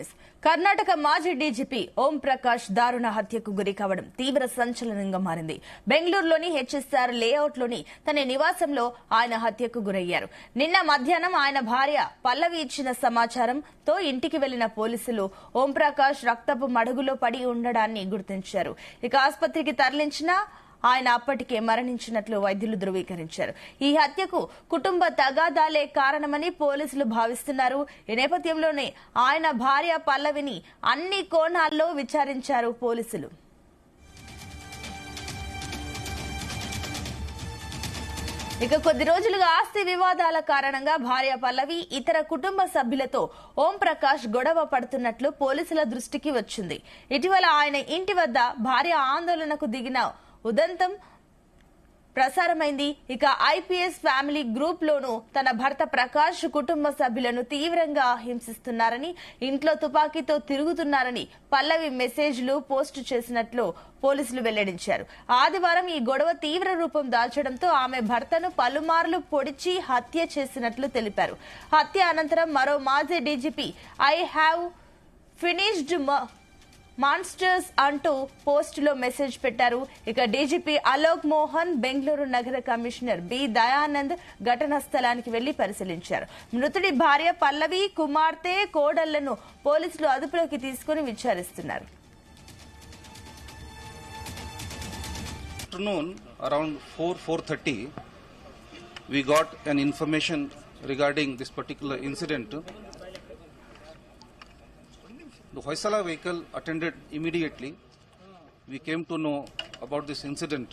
News. Karnataka మాజీ DGP Om Prakash దారుణ హత్యకు గురి కావడం తీవ్ర సంచలనంగా మారింది. బెంగళూరులోని హెచ్ఎస్ఆర్ లేఅవుట్లోని తన నివాసంలో ఆయన హత్యకు గురయ్యారు. నిన్న మధ్యాహ్నం ఆయన భార్య పల్లవి ఇచ్చిన సమాచారంతో ఇంటికి వెళ్లిన పోలీసులు ఓం ప్రకాష్ రక్తపు మడుగులో పడి ఉండడాన్ని గుర్తించారు. ఇక ఆసుపత్రికి తరలించిన ఆయన అప్పటికే మరణించినట్లు వైద్యులు ధృవీకరించారు. ఈ హత్యకు కుటుంబ తగాదాలే కారణమని పోలీసులు భావిస్తున్నారు. ఈ నేపథ్యంలోనే ఆయన భార్య పల్లవిని అన్ని కోణాల్లో విచారించారు పోలీసులు. ఇక కొద్ది రోజులుగా ఆస్తి వివాదాల కారణంగా భార్య పల్లవి ఇతర కుటుంబ సభ్యులతో ఓం ప్రకాష్ గొడవ పడుతున్నట్లు పోలీసుల దృష్టికి వచ్చింది. ఇటీవల ఆయన ఇంటి వద్ద భార్య ఆందోళనకు దిగిన ఉదంతం ప్రసారమైంది. ఇక ఐపీఎస్ ఫ్యామిలీ గ్రూప్ లోనూ తన భర్త ప్రకాష్ కుటుంబ సభ్యులను తీవ్రంగా హింసిస్తున్నారని, ఇంట్లో తుపాకీతో తిరుగుతున్నారని పల్లవి మెసేజ్లు పోస్టు చేసినట్లు పోలీసులు వెల్లడించారు. ఆదివారం ఈ గొడవ తీవ్ర రూపం దాల్చడంతో ఆమె భర్తను పలుమార్లు పొడిచి హత్య చేసినట్లు తెలిపారు. హత్య అనంతరం మరో మాజీ DGP I have finished monsters అంటూ పోస్టులో మెసేజ్ పెట్టారు. ఇక డీజీపీ అలోక్ మోహన్, బెంగళూరు నగర కమిషనర్ బి దయానంద్ ఘటనా స్థలానికి వెళ్లి పరిశీలించారు. మృతుడి భార్య పల్లవి, కుమార్తె, కోడళ్లను పోలీసులు అదుపులోకి తీసుకుని విచారిస్తున్నారు. Afternoon around 4:30 we got an information regarding this particular incident. The Hoysala vehicle attended immediately. We came to know about this incident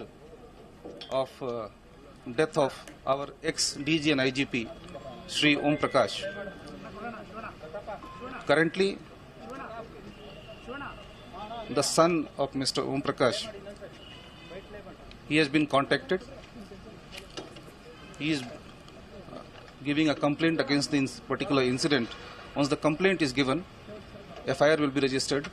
of death of our ex-DG and IGP, Shri Om Prakash. Currently, the son of Mr. Om Prakash, he has been contacted. He is giving a complaint against this particular incident. Once the complaint is given, FIR will be registered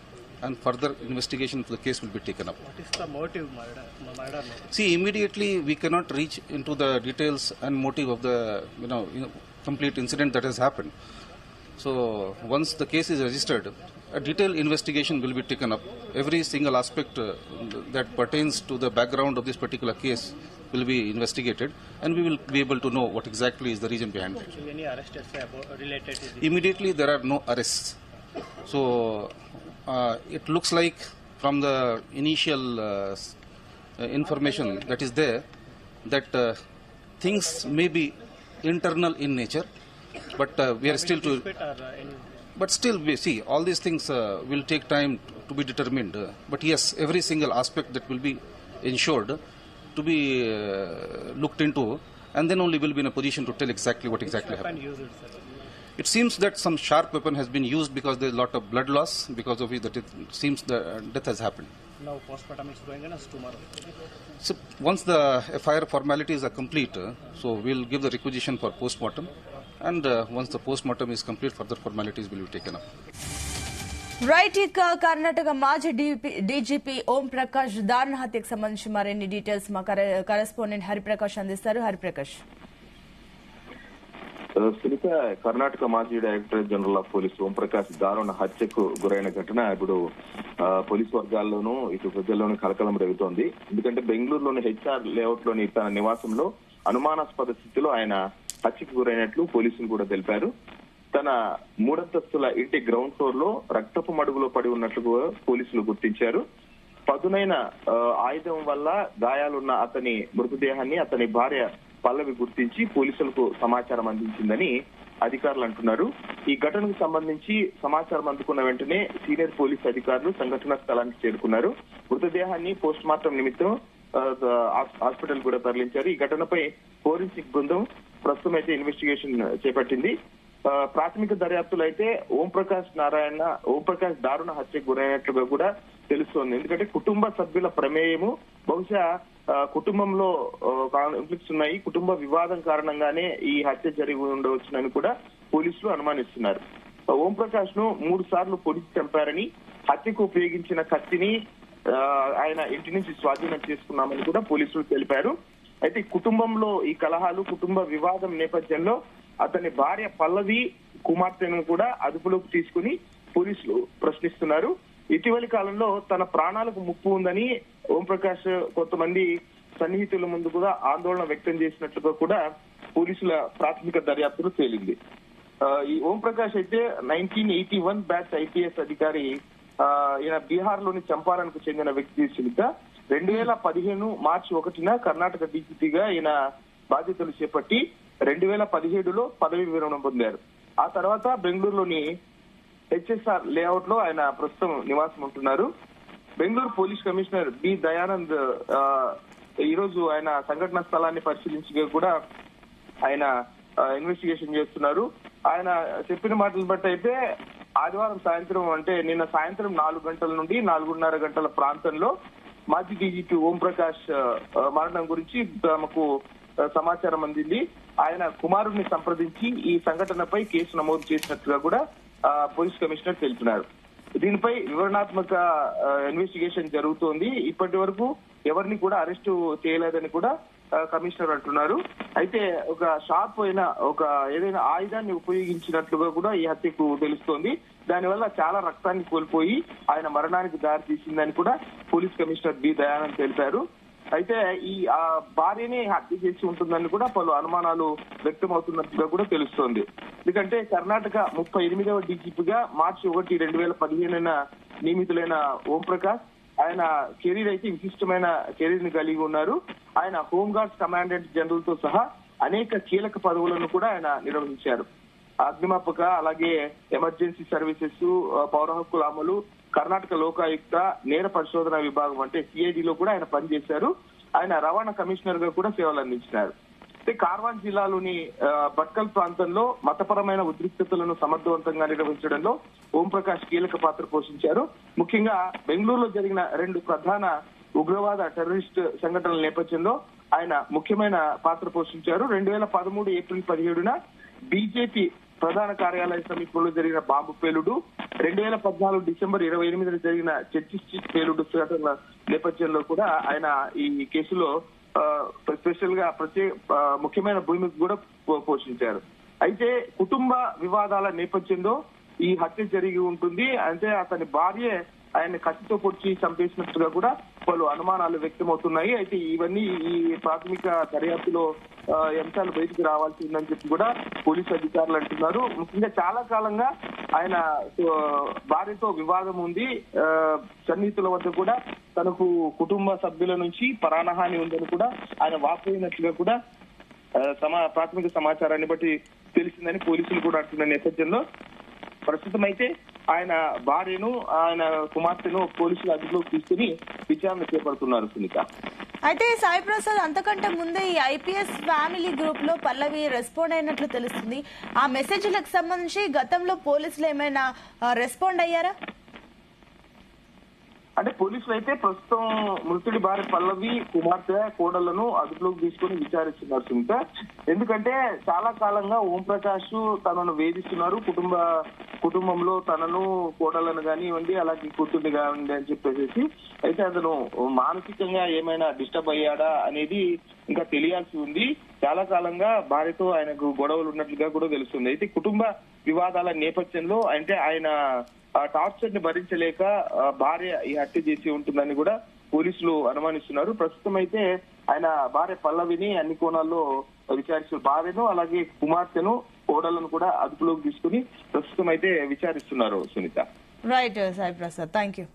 and further investigation of the case will be taken up. What is the motive murder? See, immediately we cannot reach into the details and motive of the complete incident that has happened. So once the case is registered, a detailed investigation will be taken up. Every single aspect that pertains to the background of this particular case will be investigated, and we will be able to know what exactly is the reason behind it. Any arrests related to this? Immediately there are no arrests. So it looks like from the initial information that is there that things may be internal in nature, but we are still to. But still, we see all these things will take time to be determined. But yes, every single aspect that will be ensured to be looked into, and then only we'll be in a position to tell exactly what exactly happened. It seems that some sharp weapon has been used because there is a lot of blood loss, because of which that it seems the death has happened. Now postmortem is going on tomorrow. So once the FIR formalities are complete, so we'll give the requisition for postmortem, and once the postmortem is complete, further formalities will be taken up. Right. ఇక కర్ణాటక మాజీ DGP Om Prakash దారుణ హత్యకు సంబంధించి మరిన్ని details మా correspondent Hariprakash అందిస్తారు. హరిప్రకాష్. సునీత, కర్ణాటక మాజీ director general of police Om Prakash దారుణ హత్యకు గురైన ఘటన ఇప్పుడు పోలీసు వర్గాల్లోనూ ఇటు ప్రజల్లోనూ కలకలం రేగుతోంది. ఎందుకంటే బెంగళూరులోని హెచ్ఆర్ లేఅవుట్ లోని తన నివాసంలో అనుమానాస్పద స్థితిలో ఆయన హత్యకు గురైనట్లు పోలీసులు కూడా తెలిపారు. తన 3 అంతస్తుల ఇంటి గ్రౌండ్ ఫ్లోర్ లో రక్తపు మడుగులో పడి ఉన్నట్లు పోలీసులు గుర్తించారు. పదునైన ఆయుధం వల్ల గాయాలున్న అతని మృతదేహాన్ని అతని భార్య పల్లవి గుర్తించి పోలీసులకు సమాచారం అందించిందని అధికారులు అంటున్నారు. ఈ ఘటనకు సంబంధించి సమాచారం అందుకున్న వెంటనే సీనియర్ పోలీస్ అధికారులు సంఘటనా స్థలానికి చేరుకున్నారు. మృతదేహాన్ని పోస్ట్ మార్టం నిమిత్తం హాస్పిటల్ కూడా తరలించారు. ఈ ఘటనపై ఫోరెన్సిక్ బృందం ప్రస్తుతం అయితే ఇన్వెస్టిగేషన్ చేపట్టింది. ప్రాథమిక దర్యాప్తులు అయితే ఓం ప్రకాష్ దారుణ హత్యకు గురైనట్లుగా కూడా తెలుస్తోంది. ఎందుకంటే కుటుంబ సభ్యుల ప్రమేయము, బహుశా కుటుంబంలో కాన్ఫ్లిక్ట్స్ ఉన్నాయి, కుటుంబ వివాదం కారణంగానే ఈ హత్య జరిగి ఉండవచ్చునని కూడా పోలీసులు అనుమానిస్తున్నారు. ఓం ప్రకాష్ ను 3 సార్లు పొడిచి చంపారని, హత్యకు ఉపయోగించిన కత్తిని ఆయన ఇంటి నుంచి స్వాధీనం చేసుకున్నామని కూడా పోలీసులు తెలిపారు. అయితే కుటుంబంలో ఈ కలహాలు, కుటుంబ వివాదం నేపథ్యంలో అతని భార్య పల్లవి కుమార్తెను కూడా అదుపులోకి తీసుకుని పోలీసులు ప్రశ్నిస్తున్నారు. ఇటీవలి కాలంలో తన ప్రాణాలకు ముప్పు ఉందని ఓంప్రకాష్ కొంతమంది సన్నిహితుల ముందు కూడా ఆందోళన వ్యక్తం చేసినట్లుగా కూడా పోలీసుల ప్రాథమిక దర్యాప్తులో తేలింది. ఈ ఓంప్రకాష్ అయితే 1981 బ్యాచ్ ఐపీఎస్ అధికారి. ఈయన బీహార్ లోని చంపారణ్ కు చెందిన వ్యక్తి. సునీత 2015 మార్చి 1న కర్ణాటక డీజీపీగా ఈయన బాధ్యతలు చేపట్టి 2017లో పదవి విరమణ పొందారు. ఆ తర్వాత బెంగళూరులోని హెచ్ఎస్ఆర్ లేఅవుట్ లో ఆయన ప్రస్తుతం నివాసం ఉంటున్నారు. Bengaluru police commissioner B Dayanand ఈ రోజు ఆయన సంఘటన స్థలాన్ని పరిశీలించగా కూడా ఆయన ఇన్వెస్టిగేషన్ చేస్తున్నారు. ఆయన చెప్పిన మాటలు బట్టి అయితే ఆదివారం సాయంత్రం అంటే నిన్న సాయంత్రం 4 గంటల నుండి 4:30 గంటల ప్రాంతంలో మాజీ డీజీపీ ఓంప్రకాష్ మరణం గురించి తమకు సమాచారం అందింది. ఆయన కుమారుడిని సంప్రదించి ఈ సంఘటనపై కేసు నమోదు చేసినట్లుగా కూడా పోలీస్ కమిషనర్ తెలిపినారు. దీనిపై వివరణాత్మక ఇన్వెస్టిగేషన్ జరుగుతోంది. ఇప్పటి వరకు ఎవరిని కూడా అరెస్టు చేయలేదని కూడా కమిషనర్ అంటున్నారు. అయితే ఒక షార్ప్ అయిన ఒక ఏదైనా ఆయుధాన్ని ఉపయోగించినట్లుగా కూడా ఈ హత్యకు తెలుస్తోంది. దానివల్ల చాలా రక్తాన్ని కోల్పోయి ఆయన మరణానికి దారి తీసిందని కూడా పోలీస్ కమిషనర్ బి దయానంద్ తెలిపారు. అయితే ఈ భార్యనే హత్య చేసి ఉంటుందని కూడా పలు అనుమానాలు వ్యక్తమవుతున్నట్టుగా కూడా తెలుస్తోంది. ఎందుకంటే కర్ణాటక 38వ డీజీపీగా మార్చి 1, 2015 నియమితులైన ఓంప్రకాష్ ఆయన కెరీర్ అయితే విశిష్టమైన కెరీర్ ని కలిగి ఉన్నారు. ఆయన హోంగార్డ్స్ కమాండెంట్ జనరల్ తో సహా అనేక కీలక పదవులను కూడా ఆయన నిర్వహించారు. అగ్నిమాపక, అలాగే ఎమర్జెన్సీ సర్వీసెస్, పౌర హక్కుల అమలు, కర్ణాటక లోకాయుక్త, నేర పరిశోధన విభాగం అంటే సిఐడిలో కూడా ఆయన పనిచేశారు. ఆయన రవాణా కమిషనర్ గా కూడా సేవలు అందించినారు. కార్వాన్ జిల్లాలోని భట్కల్ ప్రాంతంలో మతపరమైన ఉద్రిక్తతలను సమర్థవంతంగా నిర్వహించడంలో ఓంప్రకాష్ కీలక పాత్ర పోషించారు. ముఖ్యంగా బెంగళూరులో జరిగిన 2 ప్రధాన ఉగ్రవాద టెర్రరిస్ట్ సంఘటనల నేపథ్యంలో ఆయన ముఖ్యమైన పాత్ర పోషించారు. 2013 ఏప్రిల్ 17న బీజేపీ ప్రధాన కార్యాలయ సమీపంలో జరిగిన బాంబు పేలుడు, 2014 డిసెంబర్ 28న జరిగిన చర్చి స్ట్రీట్ పేలుడు సంఘటనల నేపథ్యంలో కూడా ఆయన ఈ కేసులో స్పెషల్ గా ముఖ్యమైన భూమికి కూడా పోషించారు. అయితే కుటుంబ వివాదాల నేపథ్యంలో ఈ హత్య జరిగి ఉంటుంది. అంటే అతని భార్య ఆయన్ని కత్తితో పొడిచి చంపేసినట్టుగా కూడా పలు అనుమానాలు వ్యక్తమవుతున్నాయి. అయితే ఇవన్నీ ఈ ప్రాథమిక దర్యాప్తులో అంశాలు బయటికి రావాల్సి ఉందని చెప్పి కూడా పోలీసు అధికారులు అంటున్నారు. ముఖ్యంగా చాలా కాలంగా ఆయన భార్యతో వివాదం ఉంది. సన్నిహితుల వద్ద కూడా తనకు కుటుంబ సభ్యుల నుంచి ప్రాణహాని ఉందని కూడా ఆయన వాపోయినట్లుగా కూడా ప్రాథమిక సమాచారాన్ని బట్టి తెలిసిందని పోలీసులు కూడా అంటున్న నేపథ్యంలో ప్రస్తుతం అయితే ఆయన భార్యను, ఆయన కుమార్తెను పోలీసులు అదుపులోకి తీసుకుని విచారణ చేపడుతున్నారు. సునీత, అయితే సాయి ప్రసాద్, అంతకంటే ముందే ఈ ఐపీఎస్ ఫ్యామిలీ గ్రూప్ లో పల్లవి రెస్పాండ్ అయినట్లు తెలుస్తుంది. ఆ మెసేజ్లకు సంబంధించి గతంలో పోలీసులు ఏమైనా రెస్పాండ్ అయ్యారా? అంటే పోలీసులు అయితే ప్రస్తుతం మృతుడి భార్య పల్లవి, కుమార్తె, కోడళ్లను అదుపులోకి తీసుకుని విచారిస్తున్నారు. సునీత, ఎందుకంటే చాలా కాలంగా ఓంప్రకాష్ తనను వేధిస్తున్నారు. కుటుంబంలో తనను, కోడళ్లను కానివ్వండి, అలాగే కూతుర్ని కానివ్వండి అని చెప్పేసి. అయితే అతను మానసికంగా ఏమైనా డిస్టర్బ్ అయ్యాడా అనేది ఇంకా తెలియాల్సి ఉంది. చాలా కాలంగా భార్యతో ఆయనకు గొడవలు ఉన్నట్లుగా కూడా తెలుస్తుంది. అయితే కుటుంబ వివాదాల నేపథ్యంలో అంటే ఆయన టార్చర్ ని భరించలేక భార్య ఈ హత్య చేసి ఉంటుందని కూడా పోలీసులు అనుమానిస్తున్నారు. ప్రస్తుతం అయితే ఆయన భార్య పల్లవిని అన్ని కోణాల్లో విచారిస్తున్నారు. భార్యను, అలాగే కుమార్తెను, కోడళ్లను కూడా అదుపులోకి తీసుకుని ప్రస్తుతం అయితే విచారిస్తున్నారు. Sunitha, right Sai Prasad, thank you.